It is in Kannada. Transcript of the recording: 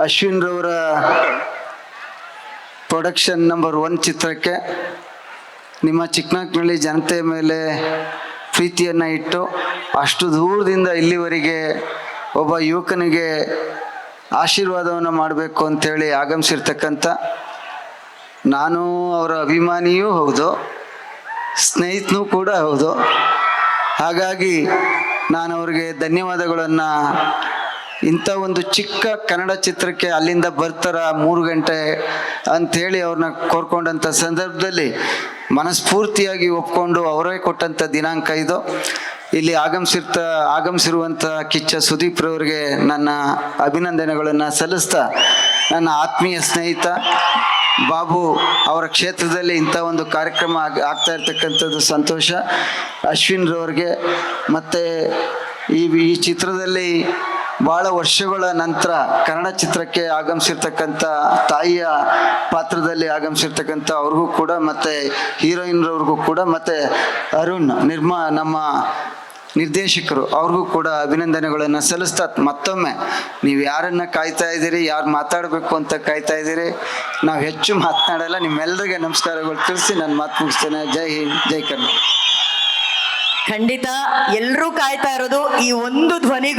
ಅಶ್ವಿನ್ ರವರ ಪ್ರೊಡಕ್ಷನ್ ನಂಬರ್ 1 ಚಿತ್ರಕ್ಕೆ ನಿಮ್ಮ ಚಿಕ್ಕನಾಕ್ನಳ್ಳಿ ಜನತೆ ಮೇಲೆ ಪ್ರೀತಿಯನ್ನು ಇಟ್ಟು ಅಷ್ಟು ದೂರದಿಂದ ಇಲ್ಲಿವರೆಗೆ ಒಬ್ಬ ಯುವಕನಿಗೆ ಆಶೀರ್ವಾದವನ್ನು ಮಾಡಬೇಕು ಅಂಥೇಳಿ ಆಗಮಿಸಿರ್ತಕ್ಕಂಥ ನಾನು ಅವರ ಅಭಿಮಾನಿಯೂ ಹೌದು, ಸ್ನೇಹಿತನೂ ಕೂಡ ಹೌದು. ಹಾಗಾಗಿ ನಾನು ಅವ್ರಿಗೆ ಧನ್ಯವಾದಗಳನ್ನು, ಇಂಥ ಒಂದು ಚಿಕ್ಕ ಕನ್ನಡ ಚಿತ್ರಕ್ಕೆ ಅಲ್ಲಿಂದ ಬರ್ತಾರ 3 ಗಂಟೆ ಅಂಥೇಳಿ ಅವ್ರನ್ನ ಕೋರ್ಕೊಂಡಂಥ ಸಂದರ್ಭದಲ್ಲಿ ಮನಸ್ಫೂರ್ತಿಯಾಗಿ ಒಪ್ಕೊಂಡು ಅವರೇ ಕೊಟ್ಟಂಥ ದಿನಾಂಕ ಇದು. ಇಲ್ಲಿ ಆಗಮಿಸಿರುವಂಥ ಕಿಚ್ಚ ಸುದೀಪ್ ರವರಿಗೆ ನನ್ನ ಅಭಿನಂದನೆಗಳನ್ನು ಸಲ್ಲಿಸ್ತಾ, ನನ್ನ ಆತ್ಮೀಯ ಸ್ನೇಹಿತ ಬಾಬು ಅವರ ಕ್ಷೇತ್ರದಲ್ಲಿ ಇಂಥ ಒಂದು ಕಾರ್ಯಕ್ರಮ ಆಗ್ತಾ ಇರ್ತಕ್ಕಂಥದ್ದು ಸಂತೋಷ. ಅಶ್ವಿನ್ ರವ್ರಿಗೆ ಮತ್ತು ಈ ಚಿತ್ರದಲ್ಲಿ ಭಾಳ ವರ್ಷಗಳ ನಂತರ ಕನ್ನಡ ಚಿತ್ರಕ್ಕೆ ಆಗಮಿಸಿರ್ತಕ್ಕಂಥ ತಾಯಿಯ ಪಾತ್ರದಲ್ಲಿ ಆಗಮಿಸಿರ್ತಕ್ಕಂಥ ಅವ್ರಿಗೂ ಕೂಡ, ಮತ್ತು ಹೀರೋಯಿನ್ರವ್ರಿಗೂ ಕೂಡ, ಮತ್ತು ಅರುಣ್ ನಮ್ಮ ನಿರ್ದೇಶಕರು ಅವ್ರಿಗೂ ಕೂಡ ಅಭಿನಂದನೆಗಳನ್ನು ಸಲ್ಲಿಸ್ತಾ, ಮತ್ತೊಮ್ಮೆ ನೀವು ಯಾರನ್ನು ಕಾಯ್ತಾ ಇದ್ದೀರಿ, ಯಾರು ಮಾತಾಡಬೇಕು ಅಂತ ಕಾಯ್ತಾ ಇದ್ದೀರಿ, ನಾವು ಹೆಚ್ಚು ಮಾತನಾಡಲ್ಲ. ನಿಮ್ಮೆಲ್ಲರಿಗೆ ನಮಸ್ಕಾರಗಳು ತಿಳಿಸಿ ನಾನು ಮಾತು ಮುಗಿಸ್ತೇನೆ. ಜೈ ಹಿಂದ್, ಜೈ ಕರ್ನಾಟಕ. ಖಂಡಿತ ಎಲ್ಲರೂ ಕಾಯ್ತಾ ಇರೋದು ಈ ಒಂದು ಧ್ವನಿ.